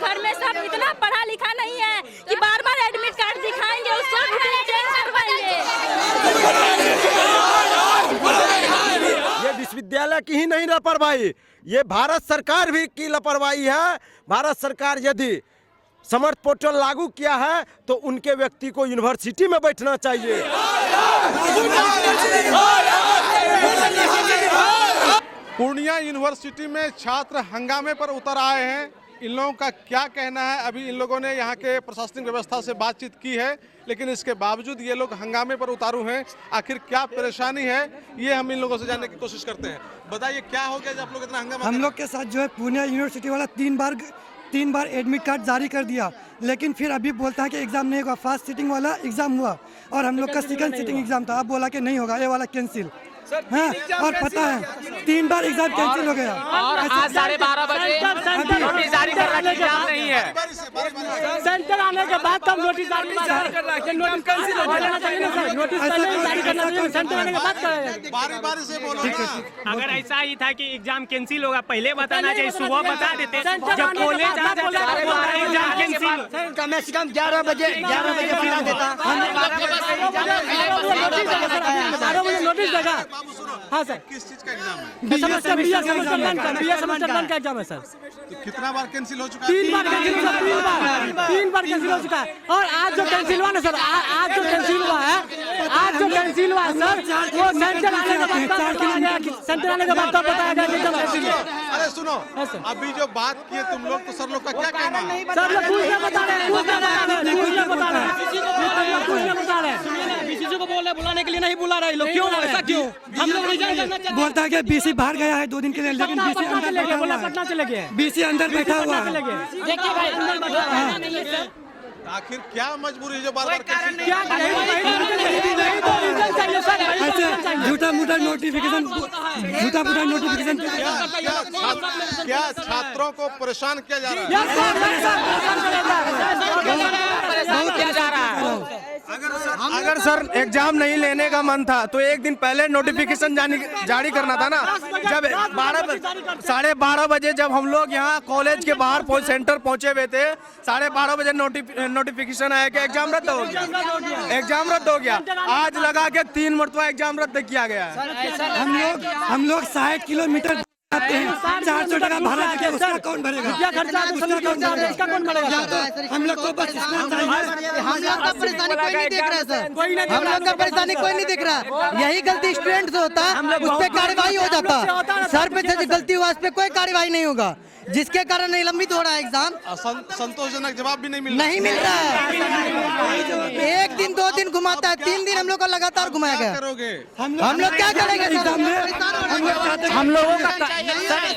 घर में सब इतना पढ़ा लिखा नहीं है कि बार बार एडमिट कार्ड दिखाएंगे, उसको चेंज करवाएंगे। ये विश्वविद्यालय की ही नहीं लापरवाही, ये भारत सरकार भी की लापरवाही है। भारत सरकार यदि समर्थ पोर्टल लागू किया है तो उनके व्यक्ति को यूनिवर्सिटी में बैठना चाहिए। पूर्णिया यूनिवर्सिटी में छात्र हंगामे पर उतर आए हैं। इन लोगों का क्या कहना है, अभी इन लोगों ने यहाँ के प्रशासनिक व्यवस्था से बातचीत की है, लेकिन इसके बावजूद ये लोग हंगामे पर उतारू हैं। आखिर क्या परेशानी है, ये हम इन लोगों से जानने की कोशिश करते हैं। बताइए क्या हो गया जब आप लोग इतना हंगामा? हम लोग के साथ जो है पूर्णिया यूनिवर्सिटी वाला तीन बार एडमिट कार्ड जारी कर दिया, लेकिन फिर अभी बोलता है कि एग्जाम नहीं होगा। फर्स्ट सिटिंग वाला एग्जाम हुआ और हम लोग का सेकंड सिटिंग एग्जाम था, अब बोला कि नहीं होगा, ये वाला कैंसिल। हाँ, और पता है 3 बार एग्जाम कैंसिल हो गया। और आज 12:30 बजे नोटिस जारी कर रहा है, एग्जाम नहीं है। सेंटर आने के बाद कब नोटिस जारी कर रहा है, नोटिस कैंसिल हो जाना चाहिए ना सर, नोटिस पहले ही जारी करना चाहिए, सेंटर आने के बाद करेंगे। बारी से बोलो ना। अगर ऐसा ही था कि एग्जाम कैंसिल होगा पहले बताना चाहिए, सुबह बता देते। जब कॉलेज एग्जाम कैंसिल कम से कम 11 बजे बता देता। 12 बजे नोटिस देगा। हाँ सर, किस चीज का एग्जाम है? बी सेमेस्टर 1 का एग्जाम है सर। तो कितना बार कैंसिल हो चुका है? 3 बार कैंसिल हुआ, 3 बार कैंसिल हो चुका है। और आज जो कैंसिल हुआ ना सर, आज जो कैंसिल हुआ है सर, वो सेंटर आने के बाद सेंटर आने के बाद तब बताया गया कि एग्जाम कैंसिल है। अरे सुनो, अभी जो बात किए तुम लोग, तो सर लोग का क्या कहना है? सर लोग कुछ नहीं बता रहे, बीसीसी को बोल रहे, बुलाने के लिए नहीं बुला रहे लोग। क्यों ऐसा क्यों? हम लोग रिजाइन करना चाहते हैं। बोलता है कि बीसी बाहर गया है 2 दिन के लिए, लेकिन बीसी अंदर बैठा हुआ है। पटना चले गए, बीसी अंदर बैठा हुआ है। देखिए भाई, अंदर बैठा नहीं है सर। आखिर क्या मजबूरी है जो बार-बार कैंसिल? ऐसे झूठा मूठा नोटिफिकेशन क्या छात्रों को परेशान किया जा रहा है? अगर सर एग्जाम नहीं लेने का मन था तो एक दिन पहले नोटिफिकेशन जारी करना था ना। जब 12:30 बजे जब हम लोग यहाँ कॉलेज के बाहर सेंटर पहुँचे हुए थे, 12:30 बजे नोटिफिकेशन आया कि एग्जाम रद्द हो गया। आज लगा के 3 मरतबा एग्जाम रद्द किया गया है। हम लोग 60 किलोमीटर आते हैं, 400 टका भाड़ा देके उसका कौन भरेगा? इसका कौन भरेगा? हम लोग को बस इतना चाहिए। हम लोग का परेशानी कोई नहीं देख रहा है सर, हम लोग का परेशानी कोई नहीं देख रहा। यही गलती स्टूडेंट से होता, उस पर कार्रवाई हो जाता। सर पे से गलती हुआ, उस पर कोई कार्रवाई नहीं होगा, जिसके कारण निलंबित हो रहा है एग्जाम। संतोषजनक जवाब भी नहीं मिल रहा है। 1 दिन 2 दिन घुमाता है, 3 दिन हम लोग को लगातार घुमाया गया। हम लोग क्या करेंगे? हम लोगों का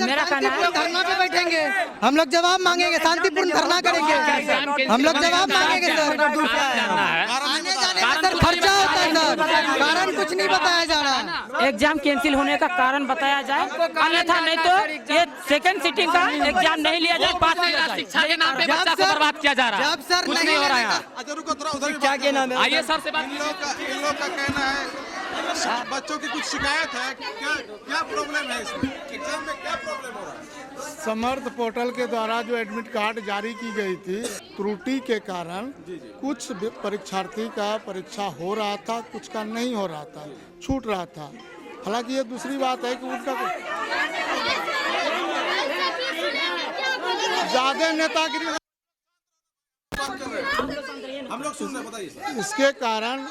मेरा कहना है, धरना पे बैठेंगे, हम लोग जवाब मांगेंगे, शांतिपूर्ण धरना करेंगे, हम लोग जवाब मांगेंगे सर। आने जाने का सर खर्चा होता है सर, कारण कुछ नहीं बताया जा रहा। एग्जाम कैंसिल होने का कारण बताया जाए, अन्यथा नहीं तो ये सेकंड सिटिंग का एग्जाम नहीं लिया जाए। पास शिक्षा के नाम पे बच्चा को बर्बाद किया जा रहा है, जब सर कुछ नहीं हो रहा है। क्या कहना है? आइए सर से बात। इन लोग का कहना है बच्चों की कुछ शिकायत है, क्या प्रॉब्लम है इसमें? एग्जाम में क्या प्रॉब्लम हो रहा है? समर्थ पोर्टल के द्वारा जो एडमिट कार्ड जारी की गई थी, त्रुटि के कारण कुछ परीक्षार्थी का परीक्षा हो रहा था, कुछ का नहीं हो रहा था, छूट रहा था। हालांकि ये दूसरी बात है कि उनका ज्यादा नेतागिरी हम लोग सुन रहे, बताइए। इसके कारण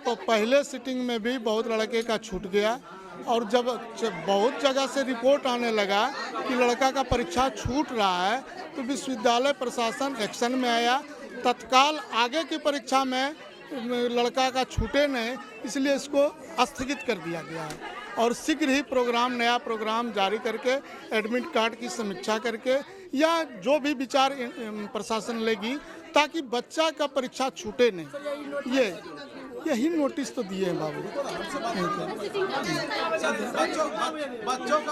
तो पहले सिटिंग में भी बहुत लड़के का छूट गया, और जब बहुत जगह से रिपोर्ट आने लगा कि लड़का का परीक्षा छूट रहा है, तो विश्वविद्यालय प्रशासन एक्शन में आया। तत्काल आगे की परीक्षा में लड़का का छूटे नहीं, इसलिए इसको स्थगित कर दिया गया है। और शीघ्र ही नया प्रोग्राम जारी करके एडमिट कार्ड की समीक्षा करके या जो भी विचार प्रशासन लेगी, ताकि बच्चा का परीक्षा छूटे नहीं। यही नोटिस तो दिए हैं बाबू। बच्चों का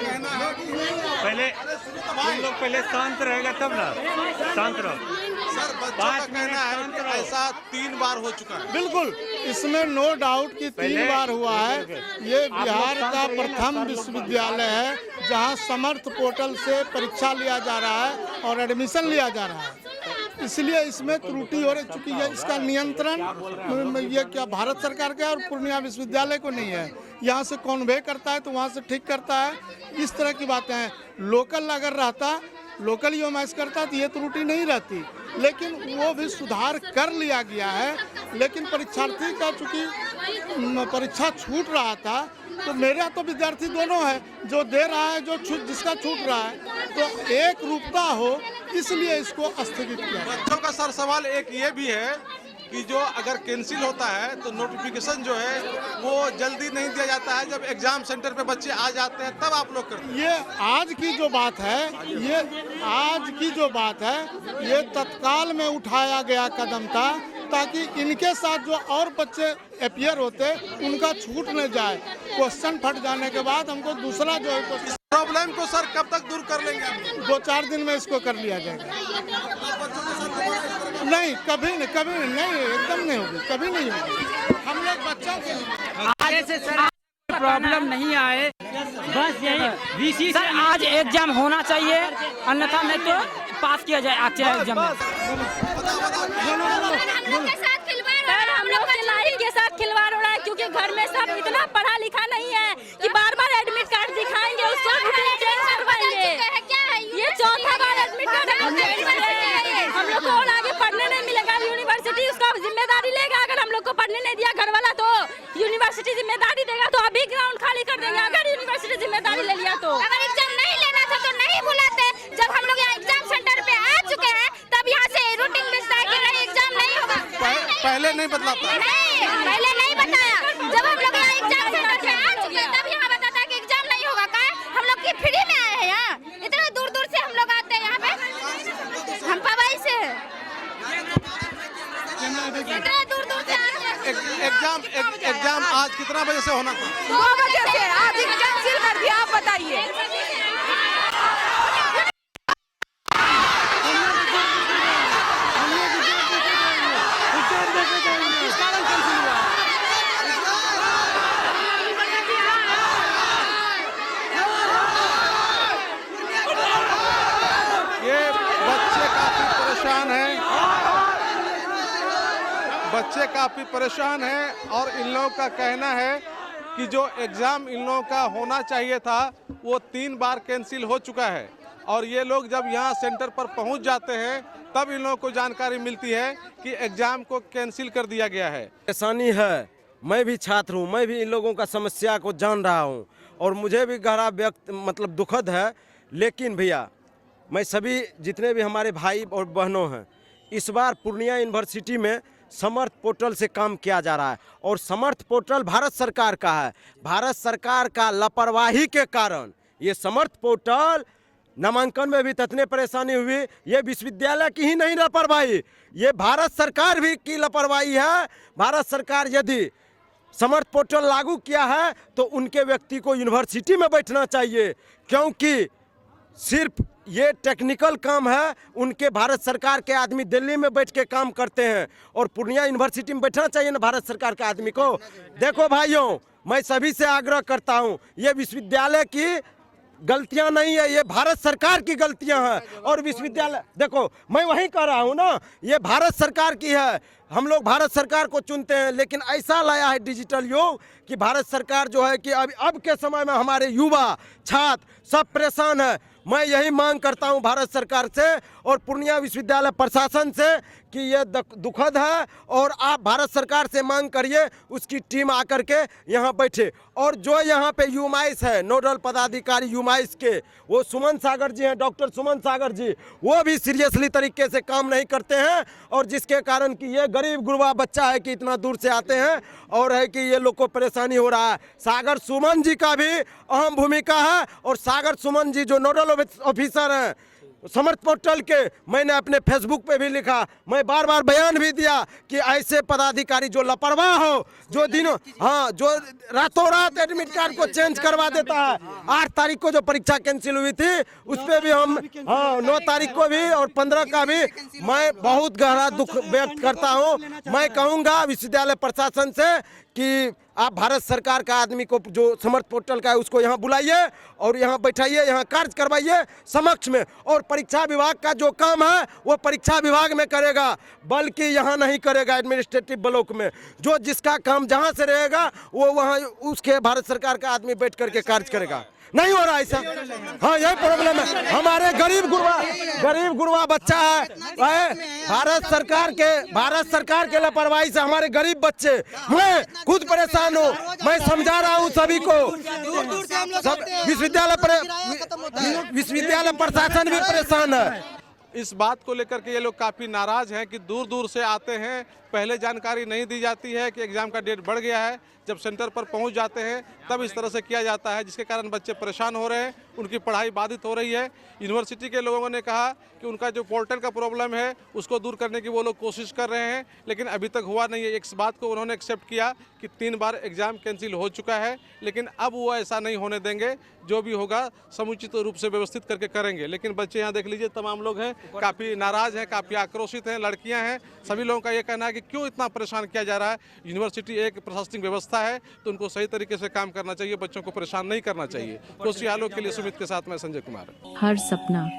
कहना है पहले तुम लोग पहले शांत रहेगा तब ना, शांत रहो। सर, बच्चों का कहना है ऐसा 3 बार हो चुका है। बिल्कुल, इसमें नो डाउट कि 3 बार हुआ है। ये बिहार का प्रथम विश्वविद्यालय है जहां समर्थ पोर्टल से परीक्षा लिया जा रहा है और एडमिशन लिया जा रहा है, इसलिए इसमें त्रुटि हो चुकी है। इसका नियंत्रण ये क्या भारत सरकार का और पूर्णिया विश्वविद्यालय को नहीं है। यहाँ से कॉन्वे करता है तो वहाँ से ठीक करता है, इस तरह की बातें हैं। लोकल अगर रहता, लोकल यूएमएस करता तो ये त्रुटि नहीं रहती, लेकिन वो भी सुधार कर लिया गया है। लेकिन परीक्षार्थी का चूँकि परीक्षा छूट रहा था, तो मेरा तो विद्यार्थी दोनों है, जो दे रहा है जो जिसका छूट रहा है, तो एक रूपता हो, इसलिए इसको स्थगित किया। बच्चों का सर सवाल एक ये भी है कि जो अगर कैंसिल होता है तो नोटिफिकेशन जो है वो जल्दी नहीं दिया जाता है, जब एग्जाम सेंटर पे बच्चे आ जाते हैं तब आप लोग करते हैं। ये आज की जो बात है, ये तत्काल में उठाया गया कदम था ताकि इनके साथ जो और बच्चे अपियर होते उनका छूट न जाए। क्वेश्चन फट जाने के बाद हमको दूसरा जो है प्रॉब्लम को सर कब तक दूर कर लेंगे? 2-4 दिन में इसको कर लिया जाएगा। नहीं, कभी नहीं, एकदम नहीं होगी, कभी नहीं होगी। हम लोग बच्चों के आगे से सर प्रॉब्लम नहीं आए, बस यही सर आज एग्जाम होना चाहिए, अन्यथा नहीं तो पास किया जाए अच्छा एग्जाम में। हम लोग के लाइफ के साथ खिलवाड़ हो रहा है, क्योंकि घर में सब इतना पढ़ा लिखा नहीं है कि बार बार एडमिट कार्ड दिखाएंगे, उसको रूटीन चेंज करवाएंगे। ये चौथा बार एडमिट कार्ड हम लोग को और आगे पढ़ने नहीं मिलेगा। यूनिवर्सिटी उसका जिम्मेदारी लेगा। अगर हम लोग को पढ़ने नहीं दिया घर वाला, तो यूनिवर्सिटी जिम्मेदारी देगा। तो अभी ग्राउंड खाली कर देंगे अगर यूनिवर्सिटी जिम्मेदारी ले लिया तो। अगर एग्जाम नहीं लेना था तो नहीं बुलाते। जब हम लोग यहाँ एग्जाम सेंटर पे आ चुके हैं, तब यहाँ से रूटीन मिलता है कि नहीं एग्जाम नहीं होगा। पहले नहीं बतलाता, पहले नहीं बताया। जब हम लोग यहाँ एग्जाम सेंटर पे आ चुके हैं, तब यहाँ बताता है कि एग्जाम नहीं होगा। का हम लोग की फ्री में आए हैं यहाँ, इतना दूर दूर से हम लोग आते हैं यहाँ पे, हम पवाई से इतना दूर दूर से आते हैं। एग्जाम आज कितना बजे से होना था? 2 बजे से। आज कैंसिल कर दिया, आप बताइए। बच्चे काफ़ी परेशान हैं और इन लोगों का कहना है कि जो एग्ज़ाम इन लोगों का होना चाहिए था वो 3 बार कैंसिल हो चुका है। और ये लोग जब यहाँ सेंटर पर पहुँच जाते हैं तब इन लोगों को जानकारी मिलती है कि एग्ज़ाम को कैंसिल कर दिया गया है। परेशानी है, मैं भी छात्र हूँ, मैं भी इन लोगों का समस्या को जान रहा हूँ और मुझे भी गहरा मतलब दुखद है। लेकिन भैया मैं सभी जितने भी हमारे भाई और बहनों हैं, इस बार पूर्णिया यूनिवर्सिटी में समर्थ पोर्टल से काम किया जा रहा है और समर्थ पोर्टल भारत सरकार का है। भारत सरकार का लापरवाही के कारण ये समर्थ पोर्टल नामांकन में भी ततने परेशानी हुई। ये विश्वविद्यालय की ही नहीं लापरवाही, ये भारत सरकार भी की लापरवाही है। भारत सरकार यदि समर्थ पोर्टल लागू किया है तो उनके व्यक्ति को यूनिवर्सिटी में बैठना चाहिए, क्योंकि सिर्फ ये टेक्निकल काम है। उनके भारत सरकार के आदमी दिल्ली में बैठ के काम करते हैं और पूर्णिया यूनिवर्सिटी में बैठना चाहिए ना भारत सरकार के आदमी को। देखो भाइयों, मैं सभी से आग्रह करता हूँ, ये विश्वविद्यालय की गलतियां नहीं है, ये भारत सरकार की गलतियां हैं। और विश्वविद्यालय देखो, मैं वही कह रहा हूँ ना, ये भारत सरकार की है। हम लोग भारत सरकार को चुनते हैं, लेकिन ऐसा लाया है डिजिटल युग कि भारत सरकार जो है कि अब के समय में हमारे युवा छात्र सब परेशान है। मैं यही मांग करता हूं भारत सरकार से और पूर्णिया विश्वविद्यालय प्रशासन से कि ये दुखद है और आप भारत सरकार से मांग करिए उसकी टीम आकर के यहाँ बैठे। और जो यहाँ पे यूमाइस है, नोडल पदाधिकारी यूमाइस के, वो सुमन सागर जी हैं, डॉक्टर सुमन सागर जी, वो भी सीरियसली तरीके से काम नहीं करते हैं और जिसके कारण कि ये गरीब गुरबा बच्चा है कि इतना दूर से आते हैं और है कि ये लोग को परेशानी हो रहा है। सागर सुमन जी का भी अहम भूमिका है और सागर सुमन जी जो नोडल ऑफिसर हैं, समर्थ पोर्टल के मैंने अपने फेसबुक पे भी लिखा, मैं बार बार बयान भी दिया कि ऐसे पदाधिकारी जो लापरवाह हो, जो दिनों जो रातों रात एडमिट कार्ड को चेंज करवा देता है। 8 तारीख को जो परीक्षा कैंसिल हुई थी उस पर भी हम 9 तारीख को भी और 15 का भी मैं बहुत गहरा दुख व्यक्त करता हूँ। मैं कहूँगा विश्वविद्यालय प्रशासन से कि आप भारत सरकार का आदमी को जो समर्थ पोर्टल का है उसको यहाँ बुलाइए और यहाँ बैठाइए, यहाँ कार्य करवाइए समक्ष में, और परीक्षा विभाग का जो काम है वो परीक्षा विभाग में करेगा, बल्कि यहाँ नहीं करेगा एडमिनिस्ट्रेटिव ब्लॉक में। जो जिसका काम जहाँ से रहेगा वो वहाँ उसके भारत सरकार का आदमी बैठ करके कार्य करेगा। नहीं हो रहा ऐसा। हाँ, यही प्रॉब्लम है। हमारे गरीब गुरबा बच्चा है। भारत सरकार के लापरवाही से हमारे गरीब बच्चे, मैं खुद परेशान हूँ। मैं समझा रहा हूँ सभी को, विश्वविद्यालय प्रशासन भी परेशान है। इस बात को लेकर के ये लोग काफ़ी नाराज़ हैं कि दूर दूर से आते हैं, पहले जानकारी नहीं दी जाती है कि एग्ज़ाम का डेट बढ़ गया है। जब सेंटर पर पहुंच जाते हैं तब इस तरह से किया जाता है, जिसके कारण बच्चे परेशान हो रहे हैं, उनकी पढ़ाई बाधित हो रही है। यूनिवर्सिटी के लोगों ने कहा कि उनका जो पोर्टल का प्रॉब्लम है उसको दूर करने की वो लोग कोशिश कर रहे हैं, लेकिन अभी तक हुआ नहीं है। इस बात को उन्होंने एक्सेप्ट किया कि 3 बार एग्ज़ाम कैंसिल हो चुका है, लेकिन अब वो ऐसा नहीं होने देंगे। जो भी होगा समुचित रूप से व्यवस्थित करके करेंगे। लेकिन बच्चे यहाँ देख लीजिए, तमाम लोग हैं, काफ़ी नाराज़ हैं, काफ़ी आक्रोशित हैं, लड़कियाँ हैं। सभी लोगों का ये कहना है कि क्यों इतना परेशान किया जा रहा है। यूनिवर्सिटी एक प्रशासनिक व्यवस्था है तो उनको सही तरीके से काम करना चाहिए, बच्चों को परेशान नहीं करना चाहिए। कोशियालों के लिए सुमित के साथ मैं संजय कुमार। हर सपना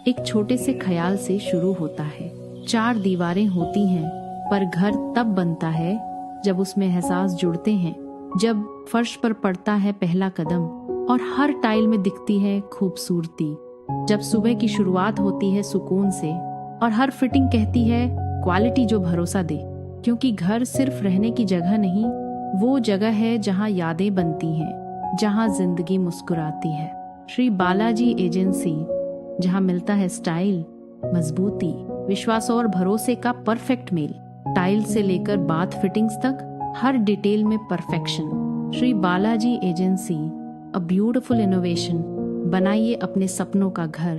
एक छोटे से ख्याल से शुरू होता है। 4 दीवारें होती हैं, पर घर तब बनता है जब उसमें एहसास जुड़ते हैं, जब फर्श पर पड़ता है पहला कदम और हर टाइल में दिखती है खूबसूरती, जब सुबह की शुरुआत होती है सुकून से और हर फिटिंग कहती है क्वालिटी जो भरोसा दे। क्योंकि घर सिर्फ रहने की जगह नहीं, वो जगह है जहाँ यादें बनती हैं, जहाँ जिंदगी मुस्कुराती है। श्री बालाजी एजेंसी, जहाँ मिलता है स्टाइल, मजबूती, विश्वास और भरोसे का परफेक्ट मेल। टाइल से लेकर बाथ फिटिंग्स तक हर डिटेल में perfection. Shri Balaji agency, a beautiful innovation. बनाइए अपने सपनों का घर।